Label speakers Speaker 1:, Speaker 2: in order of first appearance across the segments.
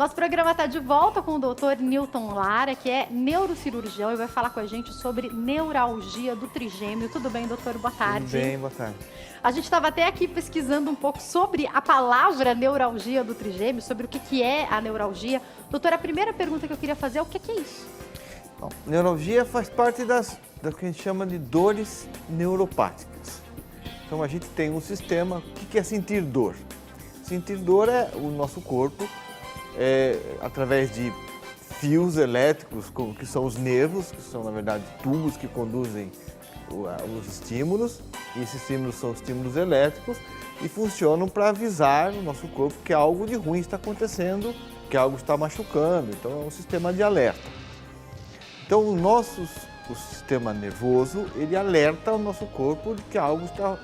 Speaker 1: Nosso programa está de volta com o Dr. Newton Lara, que é neurocirurgião e vai falar com a gente sobre neuralgia do trigêmeo. Tudo bem, doutor? Boa tarde.
Speaker 2: Tudo bem, boa tarde.
Speaker 1: A gente estava até aqui pesquisando um pouco sobre a palavra neuralgia do trigêmeo, sobre o que é a neuralgia. Doutor, a primeira pergunta que eu queria fazer é o que é isso?
Speaker 2: Bom, neuralgia faz parte do que a gente chama de dores neuropáticas. Então a gente tem um sistema, o que é sentir dor? Sentir dor é o nosso corpo, através de fios elétricos, que são os nervos, que são na verdade tubos que conduzem os estímulos, e esses estímulos são estímulos elétricos e funcionam para avisar o nosso corpo que algo de ruim está acontecendo, que algo está machucando, então é um sistema de alerta. Então o sistema nervoso, ele alerta o nosso corpo de que algo está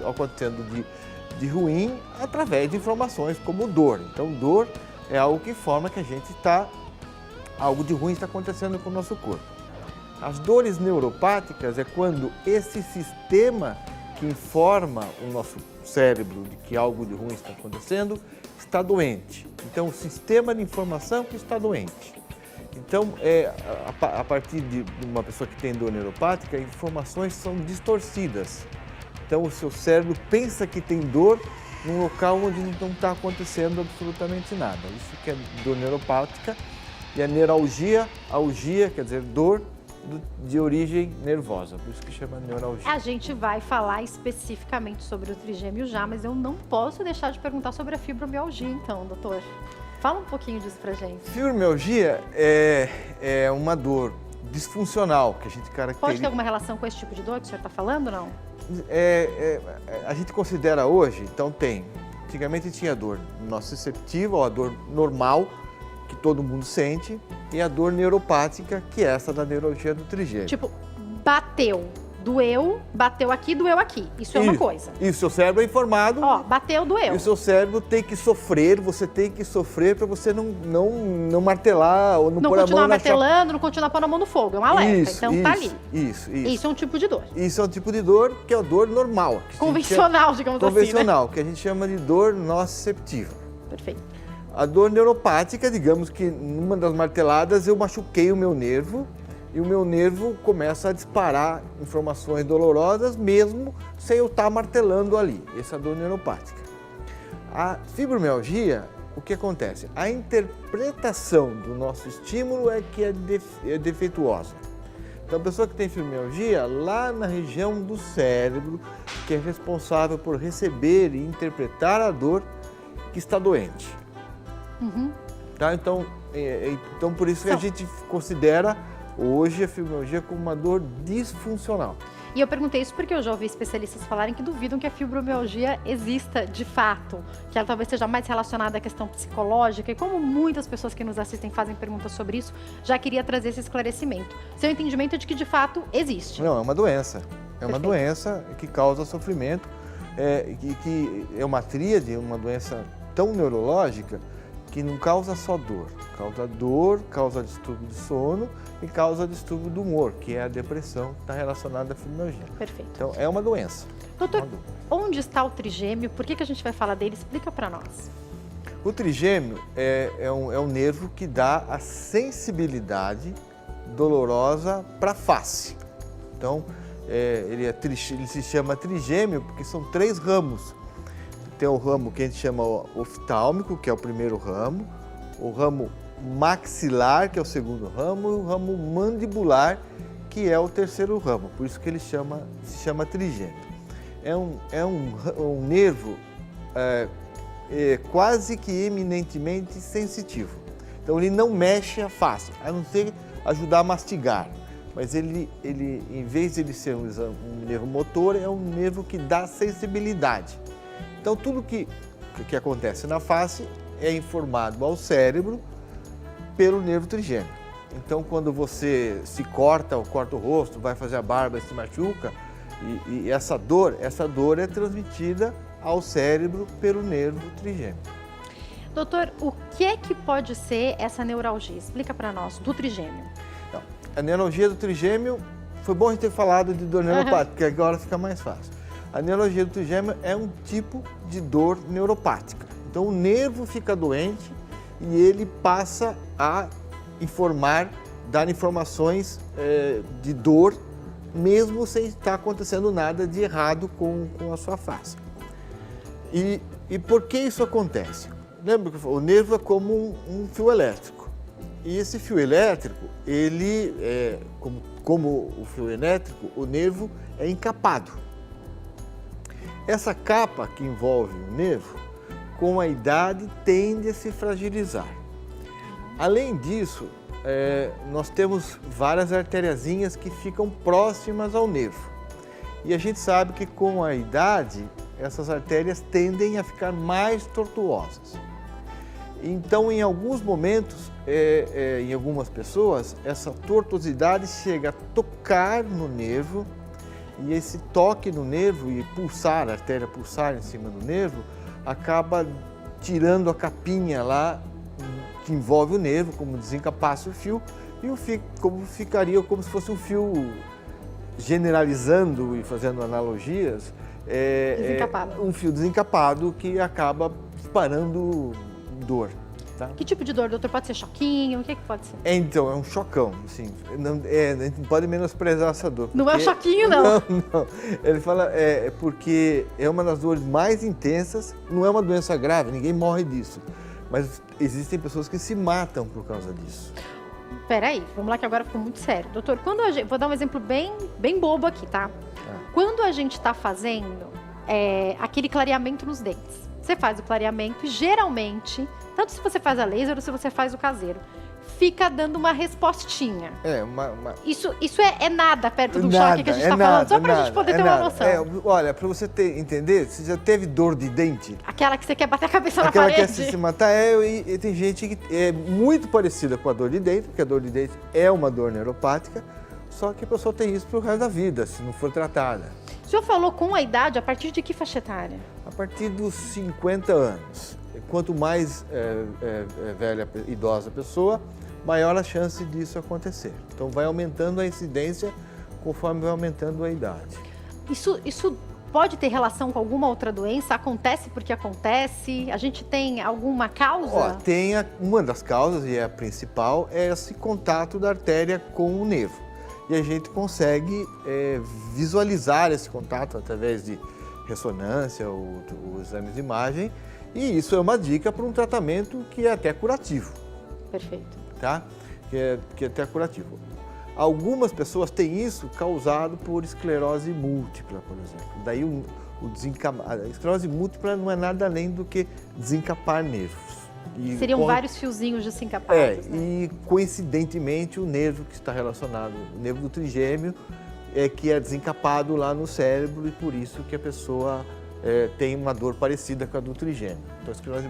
Speaker 2: acontecendo de ruim através de informações como dor. Então, dor é algo que informa que algo de ruim está acontecendo com o nosso corpo. As dores neuropáticas é quando esse sistema que informa o nosso cérebro de que algo de ruim está acontecendo está doente. Então, o sistema de informação que está doente. Então, a partir de uma pessoa que tem dor neuropática, informações são distorcidas. Então, o seu cérebro pensa que tem dor num local onde não está acontecendo absolutamente nada. Isso que é dor neuropática. E a neuralgia, algia, quer dizer, dor de origem nervosa. Por isso que chama neuralgia.
Speaker 1: A gente vai falar especificamente sobre o trigêmeo já, mas eu não posso deixar de perguntar sobre a fibromialgia, então, doutor. Fala um pouquinho disso pra gente.
Speaker 2: Fibromialgia é uma dor disfuncional que a gente caracteriza.
Speaker 1: Pode ter alguma relação com esse tipo de dor que o senhor está falando, não?
Speaker 2: A gente considera hoje, então tem. Antigamente tinha a dor nociceptiva, ou a dor normal, que todo mundo sente, e a dor neuropática, que é essa da neuralgia do trigêmeo.
Speaker 1: Tipo, bateu, doeu, bateu aqui, doeu aqui. Isso é uma coisa.
Speaker 2: E o seu cérebro é informado.
Speaker 1: Ó, bateu, doeu.
Speaker 2: E o seu cérebro tem que sofrer, você tem que sofrer para você não martelar ou não pôr a mão na
Speaker 1: continuar martelando, não continuar pondo a mão no fogo. É um alerta. Então tá ali.
Speaker 2: Isso
Speaker 1: é um tipo de dor.
Speaker 2: Isso é um tipo de dor que é a dor normal.
Speaker 1: Convencional, digamos assim,
Speaker 2: convencional, que a gente chama de dor nociceptiva.
Speaker 1: Perfeito.
Speaker 2: A dor neuropática, digamos que numa das marteladas eu machuquei o meu nervo e o meu nervo começa a disparar informações dolorosas mesmo sem eu estar martelando ali. Essa é a dor neuropática. A fibromialgia, o que acontece? A interpretação do nosso estímulo é que é defeituosa. Então, a pessoa que tem fibromialgia, lá na região do cérebro, que é responsável por receber e interpretar a dor que está doente. Tá? Então, por isso que a gente considera hoje a fibromialgia como uma dor disfuncional.
Speaker 1: E eu perguntei isso porque eu já ouvi especialistas falarem que duvidam que a fibromialgia exista de fato, que ela talvez seja mais relacionada à questão psicológica, e como muitas pessoas que nos assistem fazem perguntas sobre isso, já queria trazer esse esclarecimento. Seu entendimento é de que de fato existe?
Speaker 2: Não, é uma doença. É uma doença que causa sofrimento, que é uma tríade, uma doença tão neurológica que não causa só dor, causa distúrbio de sono e causa distúrbio do humor, que é a depressão que está relacionada à fibromialgia.
Speaker 1: Perfeito.
Speaker 2: Então, é uma doença.
Speaker 1: Doutor, onde está o trigêmeo? Por que a gente vai falar dele? Explica para nós.
Speaker 2: O trigêmeo é um nervo que dá a sensibilidade dolorosa para a face. Então, ele se chama trigêmeo porque são 3 ramos. Tem o ramo que a gente chama oftálmico, que é o primeiro ramo, o ramo maxilar, que é o segundo ramo, e o ramo mandibular, que é o terceiro ramo. Por isso que ele se chama trigêmeo. É um nervo quase que eminentemente sensitivo. Então ele não mexe a face, a não ser ajudar a mastigar. Mas ele em vez de ele ser um nervo motor, é um nervo que dá sensibilidade. Então, tudo que acontece na face é informado ao cérebro pelo nervo trigêmeo. Então, quando você se corta o rosto, vai fazer a barba e se machuca, e essa dor é transmitida ao cérebro pelo nervo trigêmeo.
Speaker 1: Doutor, o que pode ser essa neuralgia? Explica para nós, do trigêmeo.
Speaker 2: Então, a neuralgia do trigêmeo, foi bom a gente ter falado de dor neuropática, porque agora fica mais fácil. A neuralgia do trigêmeo é um tipo de dor neuropática. Então, o nervo fica doente e ele passa a dar informações de dor, mesmo sem estar acontecendo nada de errado com a sua face. E por que isso acontece? Lembra que o nervo é como um fio elétrico. E esse fio elétrico, ele, como o fio elétrico, o nervo é encapado. Essa capa que envolve o nervo, com a idade, tende a se fragilizar. Além disso, nós temos várias artériazinhas que ficam próximas ao nervo. E a gente sabe que com a idade, essas artérias tendem a ficar mais tortuosas. Então, em alguns momentos, em algumas pessoas, essa tortuosidade chega a tocar no nervo, e esse toque no nervo e pulsar, a artéria pulsar em cima do nervo, acaba tirando a capinha lá que envolve o nervo, como desencapasse o fio, e ficaria como se fosse um fio, generalizando e fazendo analogias, um fio desencapado que acaba disparando dor. Tá?
Speaker 1: Que tipo de dor, doutor? Pode ser choquinho? O que pode ser?
Speaker 2: Então, é um chocão, assim, a gente não pode menosprezar essa dor.
Speaker 1: Não é um choquinho, não?
Speaker 2: Não. Ele fala, porque é uma das dores mais intensas, não é uma doença grave, ninguém morre disso, mas existem pessoas que se matam por causa disso.
Speaker 1: Peraí, vamos lá que agora ficou muito sério. Doutor, vou dar um exemplo bem bobo aqui, tá? Quando a gente está fazendo aquele clareamento nos dentes, você faz o clareamento e geralmente, tanto se você faz a laser ou se você faz o caseiro, fica dando uma respostinha. Isso é nada perto do choque que a gente está falando, só pra gente poder ter uma noção.
Speaker 2: Olha, pra você entender, você já teve dor de dente?
Speaker 1: Aquela que você quer bater a cabeça na parede?
Speaker 2: Aquela que quer se matar, e tem gente que é muito parecida com a dor de dente, porque a dor de dente é uma dor neuropática, só que a pessoa tem isso pro resto da vida, se não for tratada.
Speaker 1: O senhor falou com a idade, a partir de que faixa etária?
Speaker 2: A partir dos 50 anos. Quanto mais velha, idosa a pessoa, maior a chance disso acontecer. Então vai aumentando a incidência conforme vai aumentando a idade.
Speaker 1: Isso pode ter relação com alguma outra doença? Acontece porque acontece? A gente tem alguma causa?
Speaker 2: Uma das causas, e é a principal, é esse contato da artéria com o nervo. E a gente consegue visualizar esse contato através de ressonância ou exames de imagem, e isso é uma dica para um tratamento que é até curativo.
Speaker 1: Perfeito.
Speaker 2: Tá? Que é até curativo. Algumas pessoas têm isso causado por esclerose múltipla, por exemplo. Daí a esclerose múltipla não é nada além do que desencapar nervos.
Speaker 1: Seriam vários fiozinhos desencapados, né?
Speaker 2: E coincidentemente o nervo que está relacionado, o nervo do trigêmeo, que é desencapado lá no cérebro, e por isso que a pessoa tem uma dor parecida com a do trigêmeo. Então a esclerose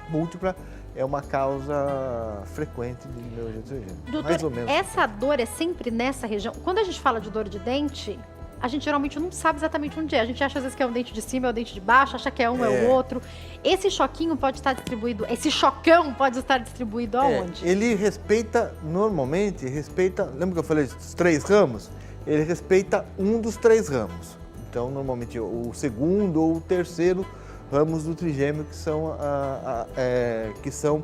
Speaker 2: múltipla é uma causa frequente de neurologia do trigêmeo.
Speaker 1: Doutor,
Speaker 2: mais ou menos.
Speaker 1: Essa dor é sempre nessa região? Quando a gente fala de dor de dente, a gente geralmente não sabe exatamente onde é. A gente acha às vezes que é um dente de cima, é o dente de baixo, acha que é um, é o outro. Esse choquinho pode estar distribuído, esse chocão pode estar distribuído aonde?
Speaker 2: Ele normalmente respeita, lembra que eu falei dos 3 ramos? Ele respeita um dos 3 ramos. Então, normalmente, o segundo ou o terceiro ramos do trigêmeo que são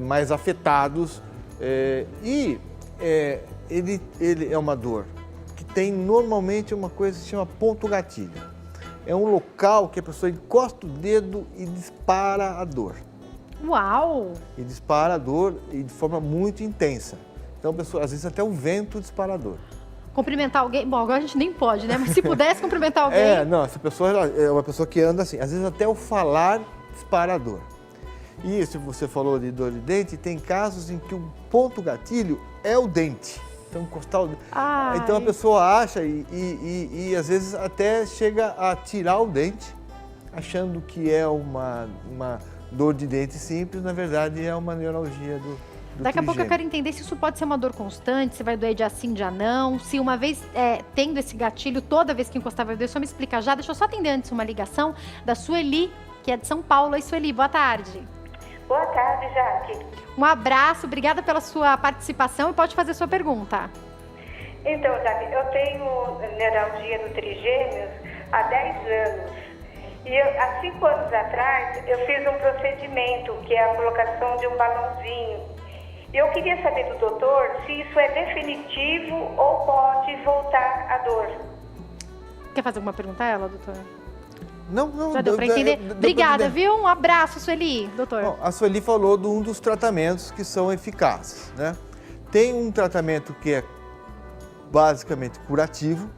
Speaker 2: mais afetados. Ele é uma dor que tem normalmente uma coisa que se chama ponto gatilho. É um local que a pessoa encosta o dedo e dispara a dor.
Speaker 1: Uau!
Speaker 2: E dispara a dor de forma muito intensa. Então, a pessoa, às vezes até o vento dispara a dor.
Speaker 1: Cumprimentar alguém? Bom, agora a gente nem pode, né? Mas se pudesse cumprimentar alguém...
Speaker 2: Essa pessoa é uma pessoa que anda assim. Às vezes até o falar dispara a dor. E se você falou de dor de dente, tem casos em que o ponto gatilho é o dente. Então, encostar o dente. Então a pessoa acha e às vezes até chega a tirar o dente, achando que é uma dor de dente simples, na verdade é uma neuralgia do
Speaker 1: Daqui a pouco eu quero entender se isso pode ser uma dor constante, se vai doer dia sim, dia não, se uma vez tendo esse gatilho, toda vez que encostar vai doer, só me explica já. Deixa eu só atender antes uma ligação da Sueli, que é de São Paulo. Oi, Sueli, boa tarde.
Speaker 3: Boa tarde, Jaque.
Speaker 1: Um abraço, obrigada pela sua participação e pode fazer sua pergunta.
Speaker 3: Então, Jaque, eu tenho neuralgia no trigêmeos há 10 anos E há 5 anos atrás, eu fiz um procedimento, que é a colocação de um balãozinho. E eu queria saber do doutor se isso é definitivo ou pode voltar a dor.
Speaker 1: Quer fazer alguma pergunta a ela, doutor?
Speaker 2: Não.
Speaker 1: Já deu para entender? Obrigada, viu? Um abraço, Sueli, doutor.
Speaker 2: Bom, a Sueli falou de um dos tratamentos que são eficazes, né? Tem um tratamento que é basicamente curativo,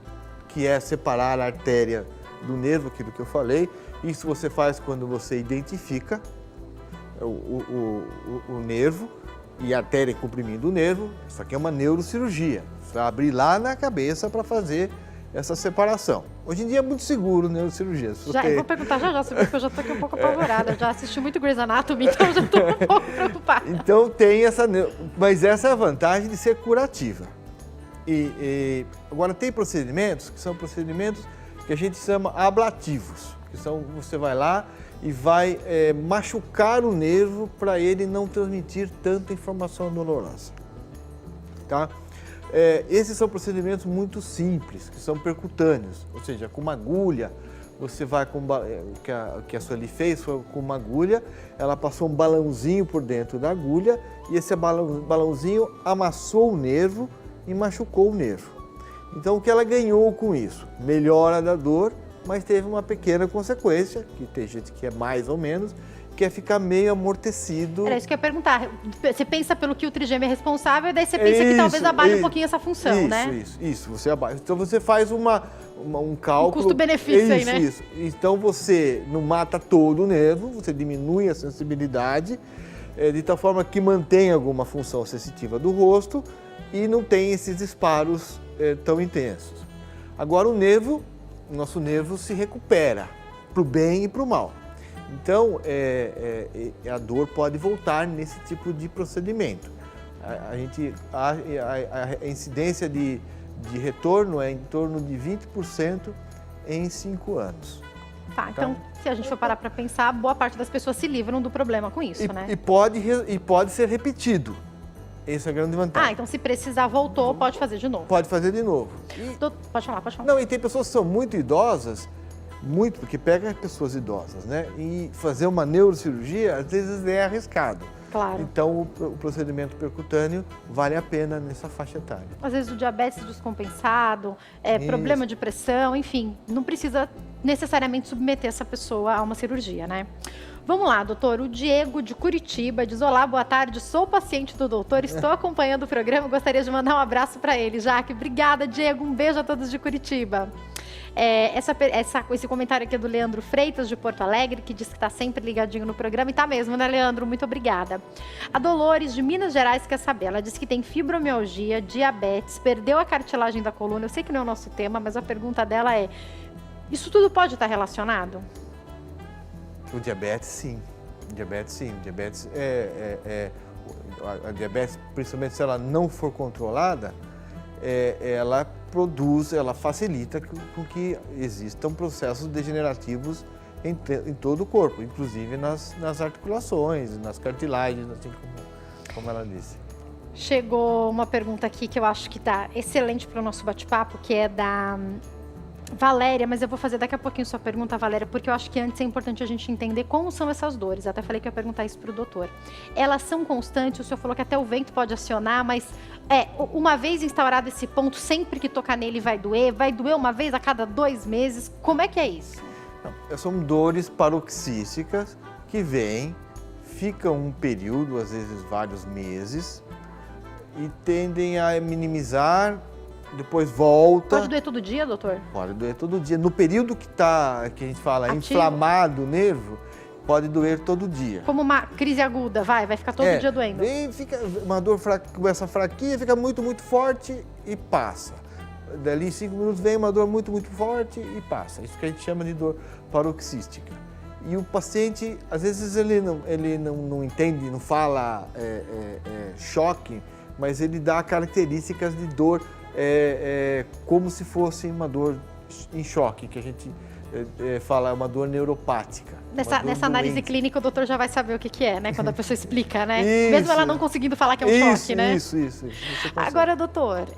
Speaker 2: que é separar a artéria do nervo, aquilo que eu falei. Isso você faz quando você identifica o nervo e a artéria comprimindo o nervo. Isso aqui é uma neurocirurgia. Você vai abrir lá na cabeça para fazer essa separação. Hoje em dia é muito seguro neurocirurgia.
Speaker 1: Eu vou perguntar já, porque eu já estou aqui um pouco apavorada. Já assisti muito Grey's Anatomy, então já estou um pouco preocupada.
Speaker 2: Então tem essa... Mas essa é a vantagem de ser curativa. Agora tem procedimentos que são procedimentos que a gente chama ablativos, que são, você vai lá e vai machucar o nervo para ele não transmitir tanta informação dolorosa, tá? Esses são procedimentos muito simples, que são percutâneos, ou seja, com uma agulha, você vai com o que a Sueli fez foi com uma agulha, ela passou um balãozinho por dentro da agulha e esse balãozinho amassou o nervo e machucou o nervo. Então, o que ela ganhou com isso? Melhora da dor, mas teve uma pequena consequência, que tem gente que é mais ou menos, que é ficar meio amortecido.
Speaker 1: Era isso que eu ia perguntar. Você pensa pelo que o trigêmeo é responsável, e daí você pensa que talvez abaixe um pouquinho essa função, né?
Speaker 2: Isso. Você abaixa. Então, você faz um cálculo...
Speaker 1: Um custo-benefício aí, né?
Speaker 2: Isso. Então, você não mata todo o nervo, você diminui a sensibilidade, de tal forma que mantém alguma função sensitiva do rosto e não tem esses disparos tão intensos. Agora, o nosso nervo se recupera para o bem e para o mal. Então, a dor pode voltar nesse tipo de procedimento. A incidência de retorno é em torno de 20% em 5 anos.
Speaker 1: Tá, então, se a gente for parar para pensar, boa parte das pessoas se livram do problema com isso, né?
Speaker 2: E pode ser repetido. Essa é a grande vantagem.
Speaker 1: Então se precisar, voltou, pode fazer de novo.
Speaker 2: Pode fazer de novo.
Speaker 1: Pode falar.
Speaker 2: Não, e tem pessoas que são muito idosas, porque pega pessoas idosas, né? E fazer uma neurocirurgia, às vezes é arriscado.
Speaker 1: Claro.
Speaker 2: Então, o procedimento percutâneo vale a pena nessa faixa etária.
Speaker 1: Às vezes o diabetes descompensado, problema de pressão, enfim, não precisa necessariamente submeter essa pessoa a uma cirurgia, né? Vamos lá, doutor. O Diego de Curitiba diz: olá, boa tarde, sou paciente do doutor, estou acompanhando o programa, gostaria de mandar um abraço para ele. Jaque, obrigada, Diego, um beijo a todos de Curitiba. Esse comentário aqui é do Leandro Freitas, de Porto Alegre, que diz que está sempre ligadinho no programa. E tá mesmo, né, Leandro? Muito obrigada. A Dolores, de Minas Gerais, quer saber. Ela diz que tem fibromialgia, diabetes, perdeu a cartilagem da coluna. Eu sei que não é o nosso tema, mas a pergunta dela é: isso tudo pode estar relacionado?
Speaker 2: O diabetes, sim. O diabetes, a diabetes, principalmente se ela não for controlada, ela facilita com que existam processos degenerativos em todo o corpo, inclusive nas articulações, nas cartilagens, assim como ela disse.
Speaker 1: Chegou uma pergunta aqui que eu acho que está excelente para o nosso bate-papo, que é da Valéria, mas eu vou fazer daqui a pouquinho sua pergunta, Valéria, porque eu acho que antes é importante a gente entender como são essas dores. Até falei que eu ia perguntar isso para o doutor. Elas são constantes, o senhor falou que até o vento pode acionar, mas uma vez instaurado esse ponto, sempre que tocar nele vai doer uma vez a cada 2 meses, como é que é isso?
Speaker 2: Não, são dores paroxísticas que vêm, ficam um período, às vezes vários meses, e tendem a minimizar, depois volta.
Speaker 1: Pode doer todo dia, doutor?
Speaker 2: Pode doer todo dia. No período que a gente fala ativo, inflamado o nervo, pode doer todo dia.
Speaker 1: Como uma crise aguda, vai ficar todo dia doendo.
Speaker 2: Fica uma dor começa fraquinha, fica muito, muito forte e passa. Dali 5 minutos vem uma dor muito, muito forte e passa. Isso que a gente chama de dor paroxística. E o paciente, às vezes ele não entende, não fala choque, mas ele dá características de dor como se fosse uma dor em choque, que a gente fala uma dor neuropática.
Speaker 1: Nessa análise clínica o doutor já vai saber o que é, né? Quando a pessoa explica, né?
Speaker 2: Isso.
Speaker 1: Mesmo ela não conseguindo falar que é um choque, né?
Speaker 2: Isso.
Speaker 1: Agora, doutor,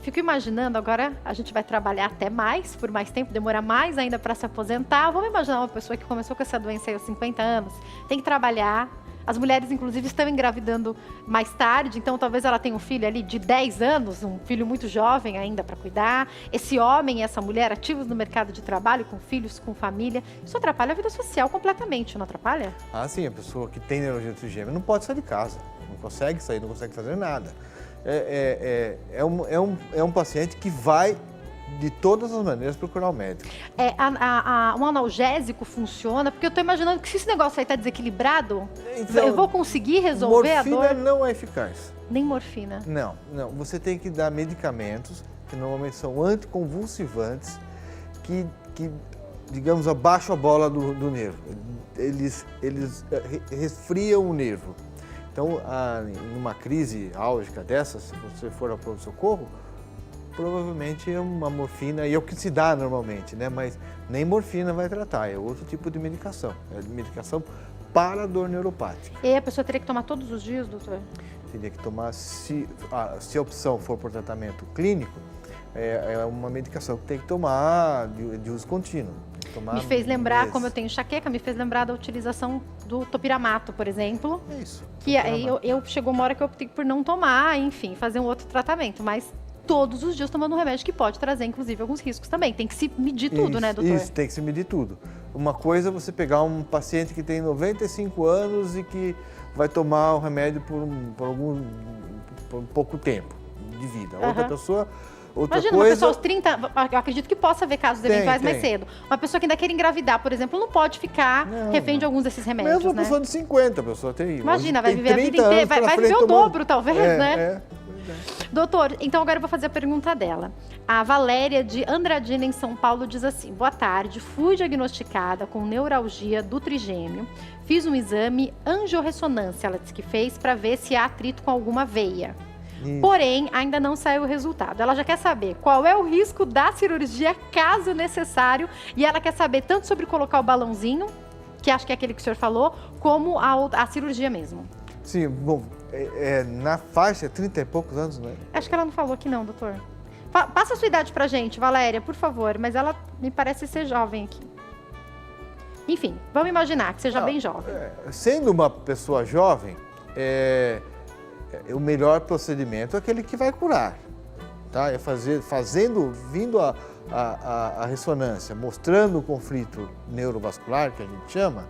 Speaker 1: fico imaginando, agora a gente vai trabalhar até mais, por mais tempo, demora mais ainda para se aposentar. Vamos imaginar uma pessoa que começou com essa doença aí aos 50 anos, tem que trabalhar. As mulheres, inclusive, estão engravidando mais tarde, então talvez ela tenha um filho ali de 10 anos, um filho muito jovem ainda para cuidar. Esse homem e essa mulher ativos no mercado de trabalho, com filhos, com família, isso atrapalha a vida social completamente, não atrapalha?
Speaker 2: Ah, sim, a pessoa que tem neurologia trigêmea não pode sair de casa, não consegue sair, não consegue fazer nada. É um paciente que vai, de todas as maneiras, procurar o médico.
Speaker 1: Um analgésico funciona? Porque eu estou imaginando que se esse negócio aí está desequilibrado,
Speaker 2: Então,
Speaker 1: eu vou conseguir resolver a
Speaker 2: morfina
Speaker 1: dor?
Speaker 2: não é eficaz.
Speaker 1: Nem morfina.
Speaker 2: Não. Você tem que dar medicamentos que normalmente são anticonvulsivantes, que digamos, abaixam a bola do nervo. Eles resfriam o nervo. Então, numa crise álgica dessa, se você for ao pronto-socorro, provavelmente é uma morfina, e é o que se dá normalmente, né? Mas nem morfina vai tratar, é outro tipo de medicação. É medicação para a dor neuropática.
Speaker 1: E a pessoa teria que tomar todos os dias, doutor?
Speaker 2: Teria que tomar, se a opção for por tratamento clínico, é uma medicação que tem que tomar de uso contínuo.
Speaker 1: Me fez lembrar, como eu tenho enxaqueca, me fez lembrar da utilização do topiramato, por exemplo.
Speaker 2: É isso.
Speaker 1: Que aí chegou uma hora que eu optei por não tomar, enfim, fazer um outro tratamento, mas todos os dias tomando um remédio que pode trazer, inclusive, alguns riscos também. Tem que se medir tudo, né, doutor?
Speaker 2: Isso, tem que se medir tudo. Uma coisa é você pegar um paciente que tem 95 anos e que vai tomar o remédio por pouco tempo de vida. Outra pessoa...
Speaker 1: Imagina, uma pessoa aos 30, eu acredito que possa haver casos eventuais mais cedo. Uma pessoa que ainda quer engravidar, por exemplo, não pode ficar refém de alguns desses remédios,
Speaker 2: mesmo uma
Speaker 1: né?
Speaker 2: pessoa de 50, a pessoa tem...
Speaker 1: Imagina, vai viver a vida inteira, vai viver o dobro, talvez, né?
Speaker 2: Pois é.
Speaker 1: Doutor, então agora eu vou fazer a pergunta dela. A Valéria, de Andradina, em São Paulo, diz assim: boa tarde, fui diagnosticada com neuralgia do trigêmeo, fiz um exame angiorressonância, ela disse que fez, para ver se há atrito com alguma veia. Isso. Porém, ainda não saiu o resultado. Ela já quer saber qual é o risco da cirurgia, caso necessário, e ela quer saber tanto sobre colocar o balãozinho, que acho que é aquele que o senhor falou, como a cirurgia mesmo.
Speaker 2: Sim, bom, na faixa, 30 e poucos anos, né?
Speaker 1: Acho que ela não falou aqui não, doutor. Passa a sua idade pra gente, Valéria, por favor, mas ela me parece ser jovem aqui. Enfim, vamos imaginar que seja bem jovem.
Speaker 2: Sendo uma pessoa jovem, o melhor procedimento é aquele que vai curar, tá? É vindo a ressonância, mostrando o conflito neurovascular, que a gente chama,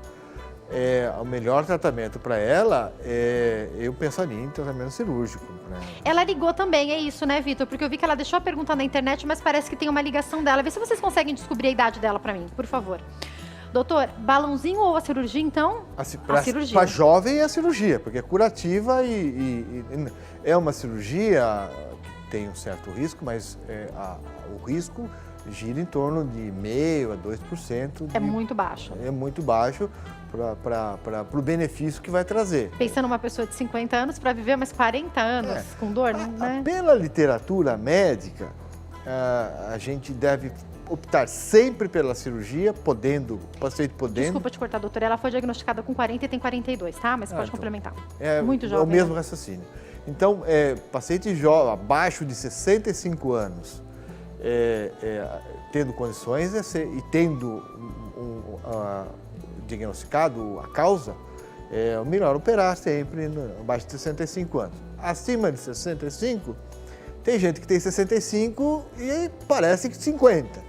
Speaker 2: o melhor tratamento para ela, eu pensaria em tratamento cirúrgico. Né?
Speaker 1: Ela ligou também, é isso, né, Vitor? Porque eu vi que ela deixou a pergunta na internet, mas parece que tem uma ligação dela. Vê se vocês conseguem descobrir a idade dela para mim, por favor. Doutor, balãozinho ou a cirurgia, então? A cirurgia.
Speaker 2: Para jovem é a cirurgia, porque é curativa e é uma cirurgia que tem um certo risco, mas o risco gira em torno de 0,5% a 2%.
Speaker 1: É muito baixo.
Speaker 2: É muito baixo para o benefício que vai trazer.
Speaker 1: Pensando numa pessoa de 50 anos para viver mais 40 anos com dor, né?
Speaker 2: Pela literatura médica, a gente deve optar sempre pela cirurgia, o paciente podendo.
Speaker 1: Desculpa te cortar, doutora, ela foi diagnosticada com 40 e tem 42, tá? Mas pode complementar. Muito jovem.
Speaker 2: É o mesmo raciocínio. Então, paciente jovem, abaixo de 65 anos, tendo condições e tendo diagnosticado a causa, é melhor operar sempre abaixo de 65 anos. Acima de 65, tem gente que tem 65 e parece que 50.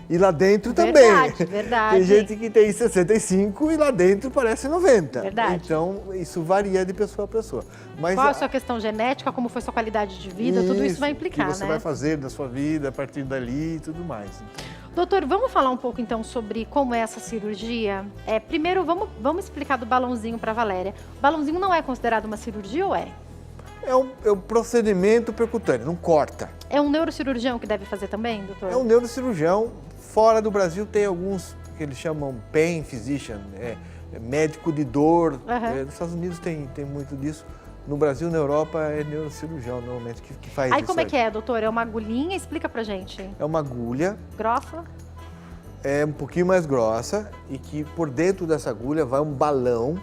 Speaker 2: E lá dentro também.
Speaker 1: Verdade.
Speaker 2: Tem gente que tem 65 e lá dentro parece 90.
Speaker 1: Verdade.
Speaker 2: Então, isso varia de pessoa a pessoa. Mas
Speaker 1: qual a sua questão genética, como foi sua qualidade de vida, tudo isso vai implicar,
Speaker 2: né? O que você vai fazer da sua vida a partir dali e tudo mais.
Speaker 1: Doutor, vamos falar um pouco então sobre como é essa cirurgia? Primeiro, vamos explicar do balãozinho para a Valéria. O balãozinho não é considerado uma cirurgia ou é?
Speaker 2: É um procedimento percutâneo, não corta.
Speaker 1: É um neurocirurgião que deve fazer também, doutor?
Speaker 2: É um neurocirurgião. Fora do Brasil tem alguns que eles chamam pain physician, médico de dor. Nos Estados Unidos tem muito disso. No Brasil, na Europa, é neurocirurgião normalmente que faz isso.
Speaker 1: Aí como é que é, doutor? É uma agulhinha? Explica pra gente.
Speaker 2: É uma agulha.
Speaker 1: Grossa?
Speaker 2: É um pouquinho mais grossa e que por dentro dessa agulha vai um balão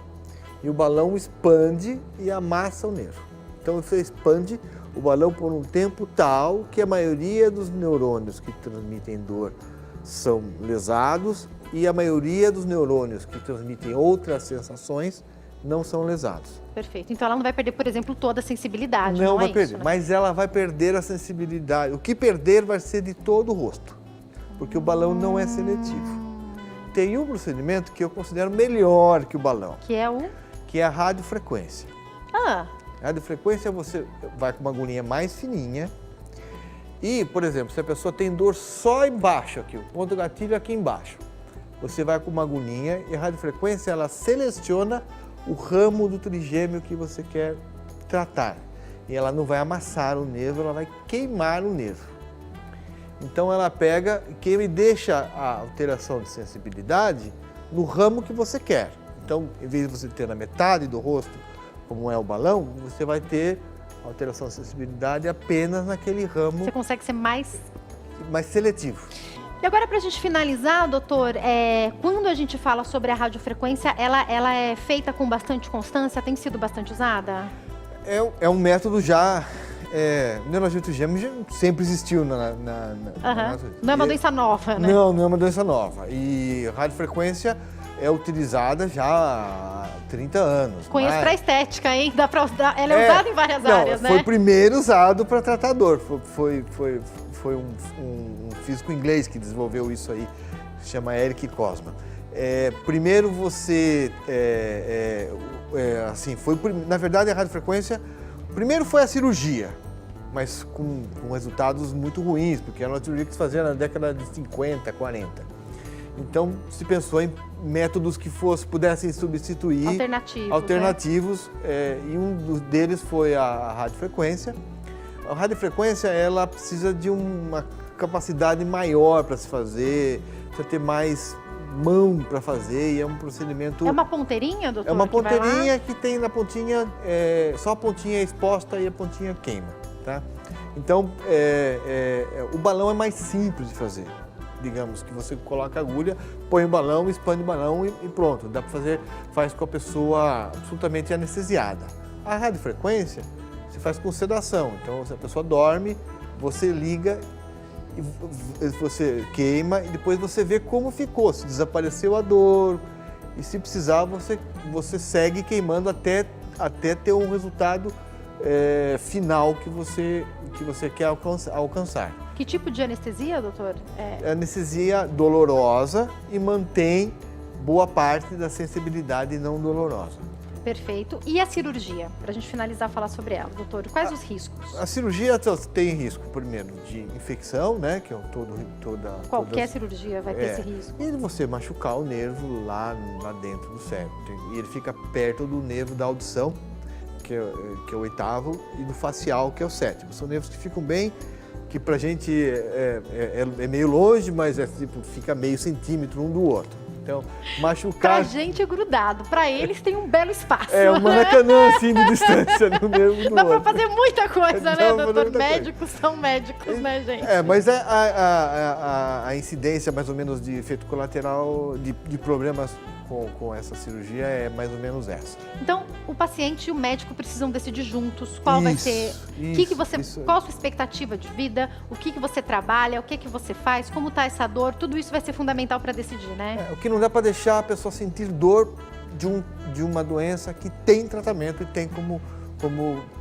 Speaker 2: e o balão expande e amassa o nervo. Então você expande o balão por um tempo tal que a maioria dos neurônios que transmitem dor são lesados e a maioria dos neurônios que transmitem outras sensações não são lesados.
Speaker 1: Perfeito. Então ela não vai perder, por exemplo, toda a sensibilidade,
Speaker 2: Não
Speaker 1: não
Speaker 2: vai
Speaker 1: é
Speaker 2: perder,
Speaker 1: isso, né?
Speaker 2: mas ela vai perder a sensibilidade. O que perder vai ser de todo o rosto, porque o balão não é seletivo. Tem um procedimento que eu considero melhor que o balão,
Speaker 1: Que é o...
Speaker 2: que é a radiofrequência.
Speaker 1: Ah,
Speaker 2: A radiofrequência você vai com uma agulhinha mais fininha e, por exemplo, se a pessoa tem dor só embaixo aqui, o ponto gatilho aqui embaixo, você vai com uma agulhinha e a radiofrequência ela seleciona o ramo do trigêmeo que você quer tratar. E ela não vai amassar o nervo, ela vai queimar o nervo. Então ela pega, queima e deixa a alteração de sensibilidade no ramo que você quer. Então, em vez de você ter na metade do rosto, como é o balão, você vai ter alteração de sensibilidade apenas naquele ramo
Speaker 1: você consegue ser mais...
Speaker 2: mais seletivo.
Speaker 1: E agora, para a gente finalizar, doutor, quando a gente fala sobre a radiofrequência, ela é feita com bastante constância? Tem sido bastante usada?
Speaker 2: É um método já... neurologia do trigêmeo sempre existiu na
Speaker 1: Não é uma doença nova, né?
Speaker 2: Não, não é uma doença nova. E a radiofrequência é utilizada já há 30 anos.
Speaker 1: Conheço para estética, hein? Dá pra usar, ela é usada em várias áreas, né?
Speaker 2: Foi primeiro usado para tratar dor. Foi um físico inglês que desenvolveu isso aí, se chama Eric Kosman. Primeiro você, na verdade a radiofrequência, primeiro foi a cirurgia, mas com resultados muito ruins, porque era uma cirurgia que se fazia na década de 50, 40. Então se pensou em métodos que pudessem substituir alternativos, e um deles foi a radiofrequência. A radiofrequência ela precisa de uma capacidade maior para se fazer, precisa ter mais mão para fazer e é um procedimento...
Speaker 1: É uma ponteirinha, doutor?
Speaker 2: É uma ponteirinha que tem na pontinha, só a pontinha é exposta e a pontinha queima, tá? Então, o balão é mais simples de fazer. Digamos que você coloca a agulha, põe o balão, expande o balão e pronto. Dá para fazer, faz com a pessoa absolutamente anestesiada. A radiofrequência você faz com sedação. Então, se a pessoa dorme, você liga, e você queima e depois você vê como ficou, se desapareceu a dor. E se precisar, você segue queimando até ter um resultado final que você quer alcançar.
Speaker 1: Que tipo de anestesia, doutor?
Speaker 2: Anestesia dolorosa e mantém boa parte da sensibilidade não dolorosa.
Speaker 1: Perfeito. E a cirurgia? Para a gente finalizar, falar sobre ela, doutor. Quais os riscos?
Speaker 2: A cirurgia tem risco, primeiro, de infecção, né? Que é
Speaker 1: Qualquer cirurgia vai ter esse risco.
Speaker 2: E de você machucar o nervo lá dentro do cérebro. E ele fica perto do nervo da audição, que é o oitavo, e do facial, que é o sétimo. São nervos que ficam bem, que pra gente é meio longe, mas fica meio centímetro um do outro. Então, machucar...
Speaker 1: Pra gente é grudado, pra eles tem um belo espaço.
Speaker 2: Um maracanã assim de distância no nervo do outro.
Speaker 1: Dá pra fazer muita coisa, né, doutor? Médicos são médicos, né, gente?
Speaker 2: Mas a incidência, mais ou menos, de efeito colateral, de problemas com essa cirurgia é mais ou menos essa.
Speaker 1: Então, o paciente e o médico precisam decidir juntos qual vai ser, qual a sua expectativa de vida, o que você trabalha, o que você faz, como está essa dor, tudo isso vai ser fundamental para decidir, né?
Speaker 2: O que não dá para deixar a pessoa sentir dor de uma doença que tem tratamento e tem como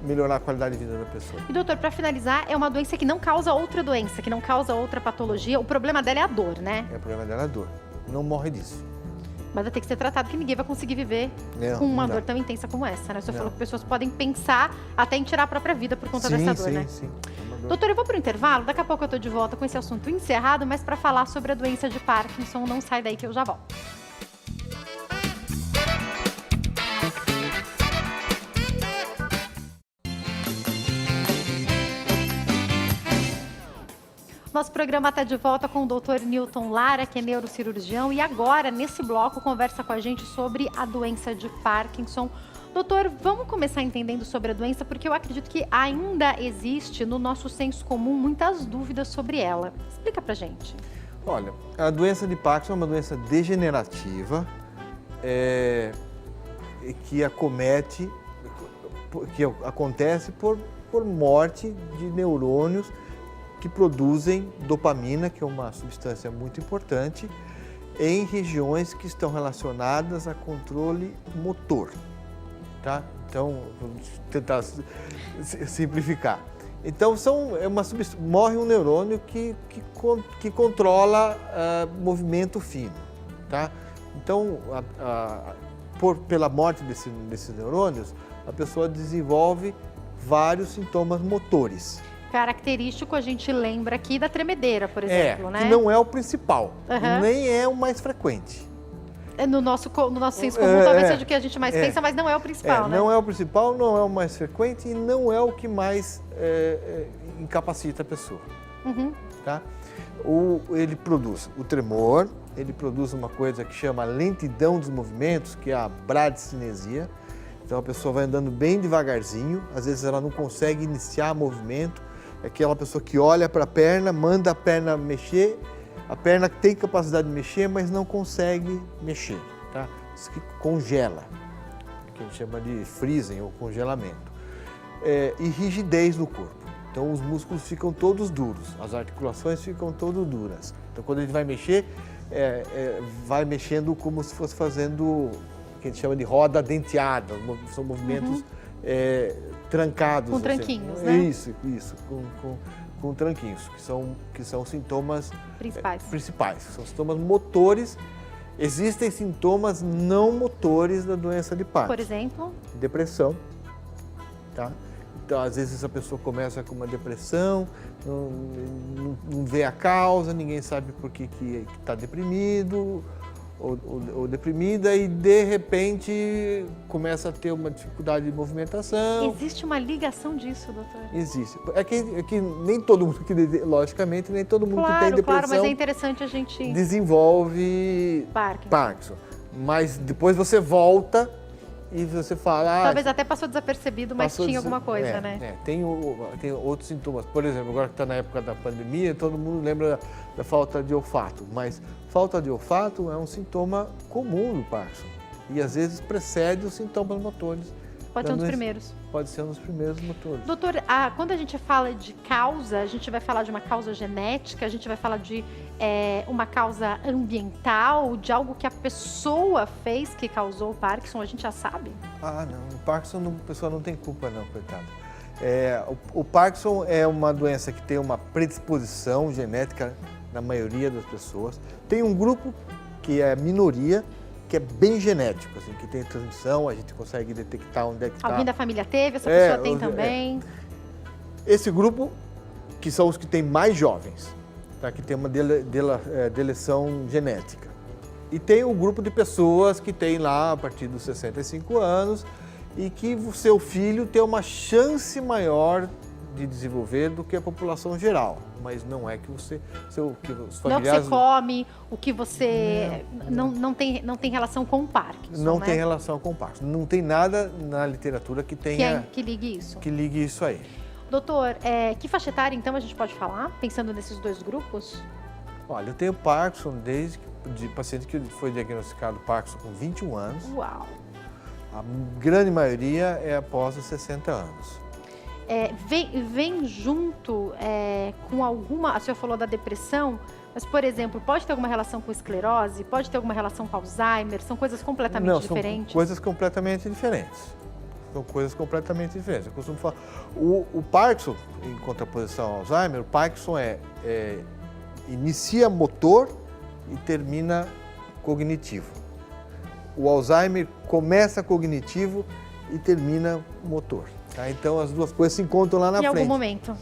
Speaker 2: melhorar a qualidade de vida da pessoa.
Speaker 1: E doutor, para finalizar, é uma doença que não causa outra doença, que não causa outra patologia, o problema dela é a dor, né?
Speaker 2: O problema dela é a dor, não morre disso.
Speaker 1: Mas vai ter que ser tratado, que ninguém vai conseguir viver com uma dor tão intensa como essa, né? O senhor falou que pessoas podem pensar até em tirar a própria vida por conta dessa dor, né?
Speaker 2: Sim.
Speaker 1: Doutor, eu vou para o intervalo, daqui a pouco eu estou de volta com esse assunto encerrado, mas para falar sobre a doença de Parkinson, não sai daí que eu já volto. Nosso programa está de volta com o Dr. Newton Lara, que é neurocirurgião, e agora, nesse bloco, conversa com a gente sobre a doença de Parkinson. Doutor, vamos começar entendendo sobre a doença, porque eu acredito que ainda existe no nosso senso comum muitas dúvidas sobre ela. Explica pra gente.
Speaker 2: Olha, a doença de Parkinson é uma doença degenerativa que acontece por por morte de neurônios que produzem dopamina, que é uma substância muito importante, em regiões que estão relacionadas a controle motor, tá? Então, vamos tentar simplificar. Então, morre um neurônio que controla movimento fino, tá? Então, pela morte desses neurônios, a pessoa desenvolve vários sintomas motores.
Speaker 1: Característico, a gente lembra aqui da tremedeira, por exemplo, né?
Speaker 2: Que não é o principal, nem é o mais frequente.
Speaker 1: No nosso senso comum, talvez seja o que a gente mais pensa, mas não é o principal, né?
Speaker 2: Não é o principal, não é o mais frequente e não é o que mais incapacita a pessoa. Tá? Ele produz o tremor, ele produz uma coisa que chama lentidão dos movimentos, que é a bradicinesia. Então a pessoa vai andando bem devagarzinho, às vezes ela não consegue iniciar movimento, é aquela pessoa que olha para a perna, manda a perna mexer, a perna tem capacidade de mexer, mas não consegue mexer, tá? Isso que congela, que a gente chama de freezing ou congelamento. E rigidez no corpo. Então os músculos ficam todos duros, as articulações ficam todas duras. Então quando a gente vai mexer, vai mexendo como se fosse fazendo o que a gente chama de roda denteada, são movimentos trancados.
Speaker 1: Com tranquinhos, né?
Speaker 2: Isso, com tranquinhos, que são sintomas principais, são sintomas motores. Existem sintomas não motores da doença de Parkinson.
Speaker 1: Por exemplo?
Speaker 2: Depressão, tá? Então, às vezes a pessoa começa com uma depressão, não vê a causa, ninguém sabe por que está deprimido ou deprimida e, de repente, começa a ter uma dificuldade de movimentação.
Speaker 1: Existe uma ligação disso, doutor?
Speaker 2: Existe. É que nem todo mundo, logicamente, nem todo mundo que tem depressão...
Speaker 1: Claro, mas é interessante a gente...
Speaker 2: desenvolve Parkinson. Mas depois você volta e você fala...
Speaker 1: Talvez até passou desapercebido, mas tinha alguma coisa, né?
Speaker 2: Tem outros sintomas. Por exemplo, agora que está na época da pandemia, todo mundo lembra da falta de olfato. Mas falta de olfato é um sintoma comum do Parkinson. E às vezes precede os sintomas motores.
Speaker 1: Pode ser um dos primeiros.
Speaker 2: Pode ser um dos primeiros motores.
Speaker 1: Doutor, quando a gente fala de causa, a gente vai falar de uma causa genética, a gente vai falar de uma causa ambiental, de algo que a pessoa fez que causou o Parkinson, a gente já sabe?
Speaker 2: Não. O Parkinson, a pessoa não tem culpa não, coitada. O Parkinson é uma doença que tem uma predisposição genética na maioria das pessoas. Tem um grupo que é minoria, que é bem genético, assim, que tem transmissão, a gente consegue detectar onde é que está.
Speaker 1: Alguém da família teve, essa pessoa tem também?
Speaker 2: Esse grupo, que são os que têm mais jovens, tá? Que tem uma deleção genética. E tem o grupo de pessoas que tem lá a partir dos 65 anos e que o seu filho tem uma chance maior de desenvolver do que a população geral. Mas não é que os familiares...
Speaker 1: Não é o que você come, o que você... Não tem relação com o Parkinson,
Speaker 2: Não
Speaker 1: né?
Speaker 2: tem relação com o Parkinson. Não tem nada na literatura que tenha...
Speaker 1: Que ligue isso.
Speaker 2: Que ligue isso aí.
Speaker 1: Doutor, que faixa etária, então, a gente pode falar, pensando nesses dois grupos?
Speaker 2: Olha, eu tenho Parkinson desde de paciente que foi diagnosticado Parkinson com 21 anos.
Speaker 1: Uau!
Speaker 2: A grande maioria é após os 60 anos.
Speaker 1: Vem junto com alguma... A senhora falou da depressão, mas, por exemplo, pode ter alguma relação com esclerose? Pode ter alguma relação com Alzheimer? São coisas completamente diferentes?
Speaker 2: São coisas completamente diferentes. São coisas completamente diferentes. Eu costumo falar... O Parkinson, em contraposição ao Alzheimer, o Parkinson inicia motor e termina cognitivo. O Alzheimer começa cognitivo e termina motor. Tá? Então, as duas coisas se encontram lá na frente.
Speaker 1: Em algum momento.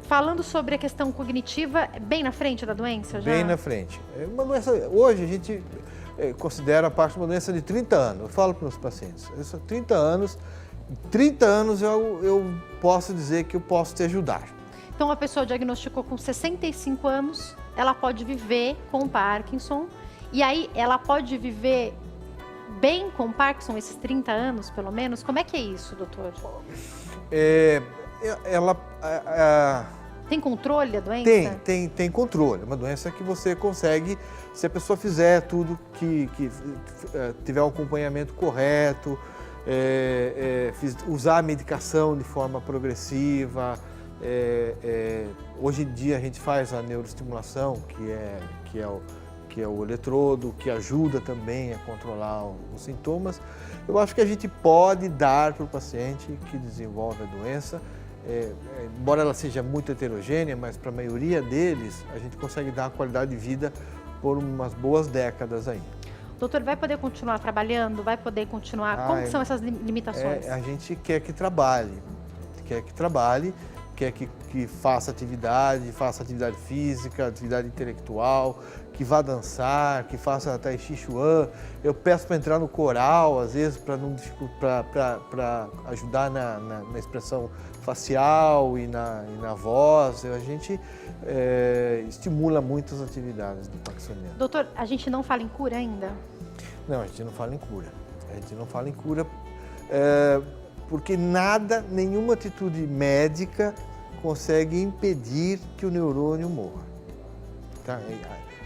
Speaker 2: Falando
Speaker 1: sobre a questão cognitiva, bem na frente da doença já?
Speaker 2: Bem na frente. Uma doença, hoje a gente considera a Parkinson uma doença de 30 anos. Eu falo para os pacientes, 30 anos eu posso dizer que eu posso te ajudar.
Speaker 1: Então, a pessoa diagnosticou com 65 anos, ela pode viver com Parkinson, e aí ela pode viver bem com Parkinson esses 30 anos, pelo menos? Como é que é isso, doutor? Tem controle da doença?
Speaker 2: Tem controle. É uma doença que você consegue, se a pessoa fizer tudo que tiver um acompanhamento correto, usar a medicação de forma progressiva. Hoje em dia a gente faz a neuroestimulação, que é o eletrodo, que ajuda também a controlar os sintomas. Eu acho que a gente pode dar para o paciente que desenvolve a doença, embora ela seja muito heterogênea, mas para a maioria deles a gente consegue dar uma qualidade de vida por umas boas décadas ainda.
Speaker 1: Doutor, vai poder continuar trabalhando? Vai poder continuar? Como são essas limitações?
Speaker 2: A gente quer que trabalhe, quer que faça atividade física, atividade intelectual, que vá dançar, que faça Tai Chi Chuan. Eu peço para entrar no coral, às vezes, para ajudar na expressão facial e na voz. A gente estimula muitas atividades do parkinsoniano.
Speaker 1: Doutor, a gente não fala em cura ainda?
Speaker 2: Não, a gente não fala em cura. Porque nenhuma atitude médica consegue impedir que o neurônio morra. Tá?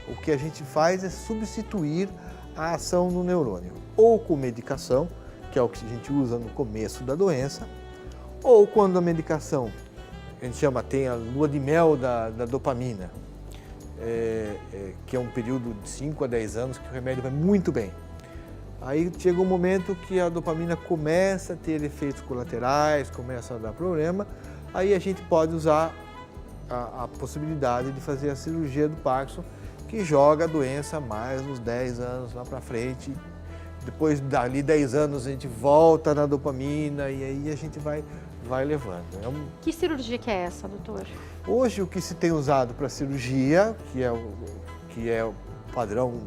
Speaker 2: O que a gente faz é substituir a ação do neurônio, ou com medicação, que é o que a gente usa no começo da doença, ou quando a medicação, a gente tem a lua de mel da dopamina, que é um período de 5 a 10 anos que o remédio vai muito bem. Aí chega um momento que a dopamina começa a ter efeitos colaterais, começa a dar problema, aí a gente pode usar a possibilidade de fazer a cirurgia do Parkinson, que joga a doença mais uns 10 anos lá para frente. Depois dali 10 anos a gente volta na dopamina e aí a gente vai levando.
Speaker 1: Que cirurgia que é essa, doutor?
Speaker 2: Hoje o que se tem usado para cirurgia, que é o padrão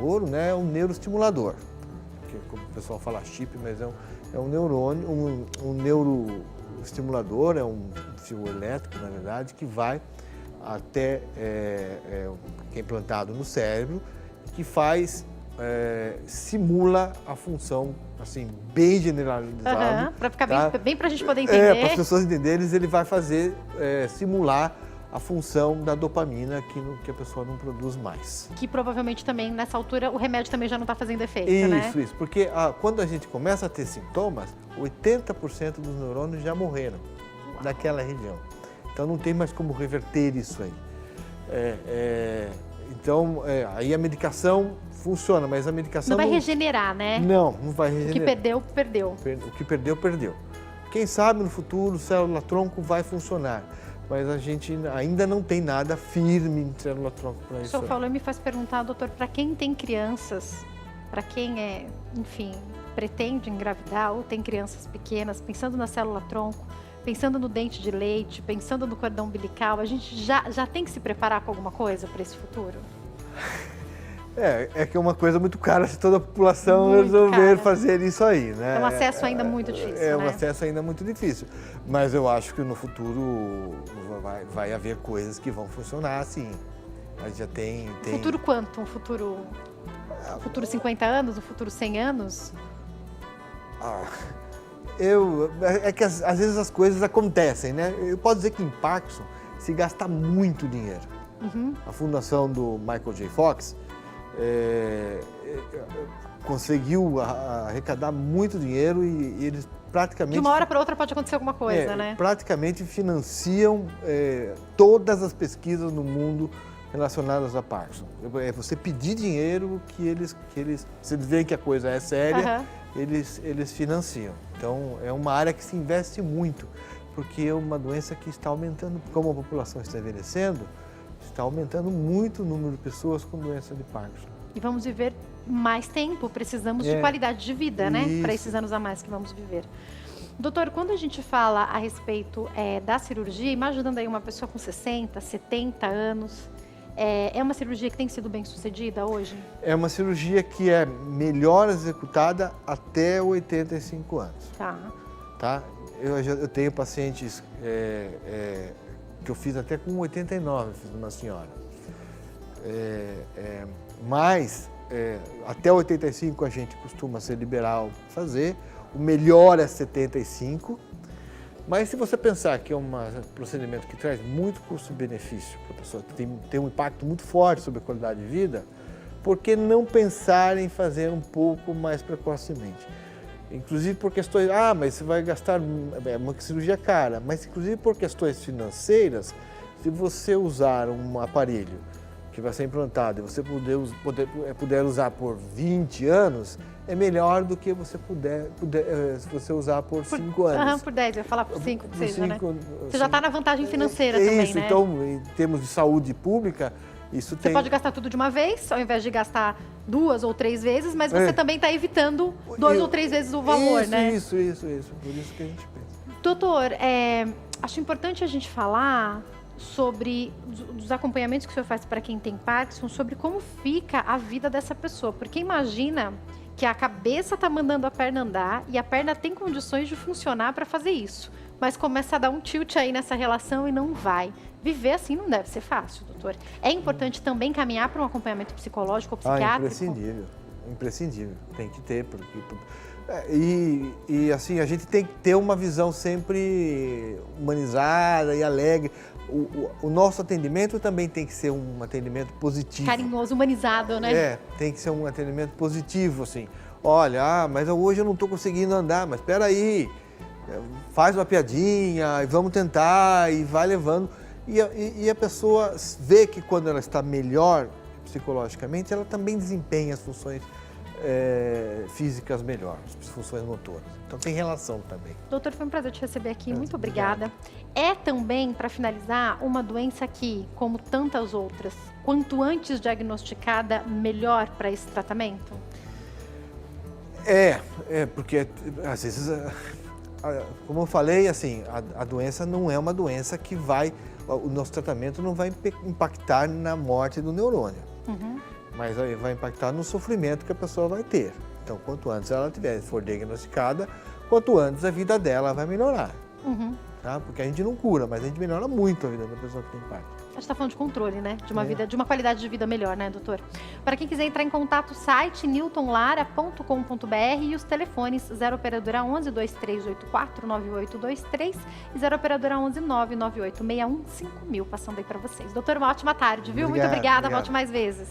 Speaker 2: ouro, né, é um neuroestimulador. Que, como o pessoal fala chip, mas é um neurônio, um neuroestimulador, é um fio elétrico, na verdade, que vai até que é implantado no cérebro, que simula a função, assim, bem generalizada.
Speaker 1: Para ficar bem para a gente poder entender.
Speaker 2: Para as pessoas entenderem, ele vai simular a função da dopamina que a pessoa não produz mais.
Speaker 1: Que provavelmente também, nessa altura, o remédio também já não está fazendo efeito, né?
Speaker 2: Isso, porque quando a gente começa a ter sintomas, 80% dos neurônios já morreram naquela região. Então não tem mais como reverter isso aí. Então, aí a medicação funciona, mas a medicação
Speaker 1: não vai regenerar, né?
Speaker 2: Não vai regenerar.
Speaker 1: O que perdeu, perdeu.
Speaker 2: O que perdeu, perdeu. Quem sabe no futuro célula-tronco vai funcionar, mas a gente ainda não tem nada firme em célula-tronco para isso.
Speaker 1: O senhor falou e me faz perguntar, doutor, para quem tem crianças, para quem pretende engravidar ou tem crianças pequenas, pensando na célula-tronco, pensando no dente de leite, pensando no cordão umbilical, a gente já tem que se preparar com alguma coisa para esse futuro?
Speaker 2: Que é uma coisa muito cara se toda a população resolver fazer isso aí, né?
Speaker 1: É um acesso ainda muito difícil,
Speaker 2: um acesso ainda muito difícil. Mas eu acho que no futuro vai haver coisas que vão funcionar, sim. Mas já tem...
Speaker 1: Futuro quanto? Um futuro 50 anos? Um futuro 100 anos?
Speaker 2: É que às vezes as coisas acontecem, né? Eu posso dizer que em Parkinson se gasta muito dinheiro.
Speaker 1: Uhum.
Speaker 2: A fundação do Michael J. Fox conseguiu arrecadar muito dinheiro e eles praticamente...
Speaker 1: De uma hora para outra pode acontecer alguma coisa, né?
Speaker 2: Praticamente financiam todas as pesquisas no mundo relacionadas a Parkinson. É você pedir dinheiro que eles se eles veem que a coisa é séria, eles financiam. Então, é uma área que se investe muito, porque é uma doença que está aumentando, como a população está envelhecendo, está aumentando muito o número de pessoas com doença de Parkinson.
Speaker 1: E vamos viver mais tempo, precisamos de qualidade de vida, né?
Speaker 2: Isso.
Speaker 1: Para esses anos a mais que vamos viver. Doutor, quando a gente fala a respeito da cirurgia, imaginando aí uma pessoa com 60, 70 anos, é uma cirurgia que tem sido bem sucedida hoje? É
Speaker 2: uma cirurgia que é melhor executada até 85 anos. Tá? Eu tenho pacientes que eu fiz até com 89, fiz uma senhora. Mas até 85 a gente costuma ser liberal fazer, o melhor é 75. Mas se você pensar que é um procedimento que traz muito custo-benefício para a pessoa, que tem um impacto muito forte sobre a qualidade de vida, por que não pensar em fazer um pouco mais precocemente? Inclusive por questões, mas você vai gastar uma cirurgia cara, mas inclusive por questões financeiras, se você usar um aparelho que vai ser implantado e você puder usar por 20 anos, é melhor do que você se você usar por 5 anos.
Speaker 1: Por 10, eu ia falar por 5, que seja, né? Você já
Speaker 2: assim,
Speaker 1: está na vantagem financeira também,
Speaker 2: isso,
Speaker 1: né?
Speaker 2: então, em termos de saúde pública, isso
Speaker 1: Você pode gastar tudo de uma vez, ao invés de gastar 2 ou 3 vezes, mas você também está evitando 2 ou 3 vezes o valor, né?
Speaker 2: Isso. Por isso que a gente pensa.
Speaker 1: Doutor, acho importante a gente falar sobre dos acompanhamentos que o senhor faz para quem tem Parkinson, sobre como fica a vida dessa pessoa. Porque imagina que a cabeça está mandando a perna andar e a perna tem condições de funcionar para fazer isso. Mas começa a dar um tilt aí nessa relação e não vai. Viver assim não deve ser fácil, doutor. É importante também caminhar para um acompanhamento psicológico ou psiquiátrico?
Speaker 2: Imprescindível. Tem que ter, porque... E assim, a gente tem que ter uma visão sempre humanizada e alegre. O nosso atendimento também tem que ser um atendimento positivo.
Speaker 1: Carinhoso, humanizado, né?
Speaker 2: Tem que ser um atendimento positivo, assim. Olha, mas hoje eu não estou conseguindo andar, mas espera aí, faz uma piadinha, e vamos tentar, e vai levando. E a pessoa vê que quando ela está melhor psicologicamente, ela também desempenha as funções físicas melhor, as funções motoras. Então tem relação também.
Speaker 1: Doutor, foi um prazer te receber aqui. Muito obrigada. É também, para finalizar, uma doença que, como tantas outras, quanto antes diagnosticada, melhor para esse tratamento?
Speaker 2: Porque às vezes, como eu falei, assim, a doença não é uma doença que o nosso tratamento não vai impactar na morte do neurônio. Mas vai impactar no sofrimento que a pessoa vai ter. Então, quanto antes ela for diagnosticada, quanto antes a vida dela vai melhorar. Tá? Porque a gente não cura, mas a gente melhora muito a vida da pessoa que tem Parkinson.
Speaker 1: A gente está falando de controle, né? De uma vida, de uma qualidade de vida melhor, né, doutor? Para quem quiser entrar em contato, site newtonlara.com.br e os telefones 0 operadora 11 2384 9823 e 0 operadora 11 99861 5000, passando aí para vocês. Doutor, uma ótima tarde, viu? Muito obrigada, volte mais vezes.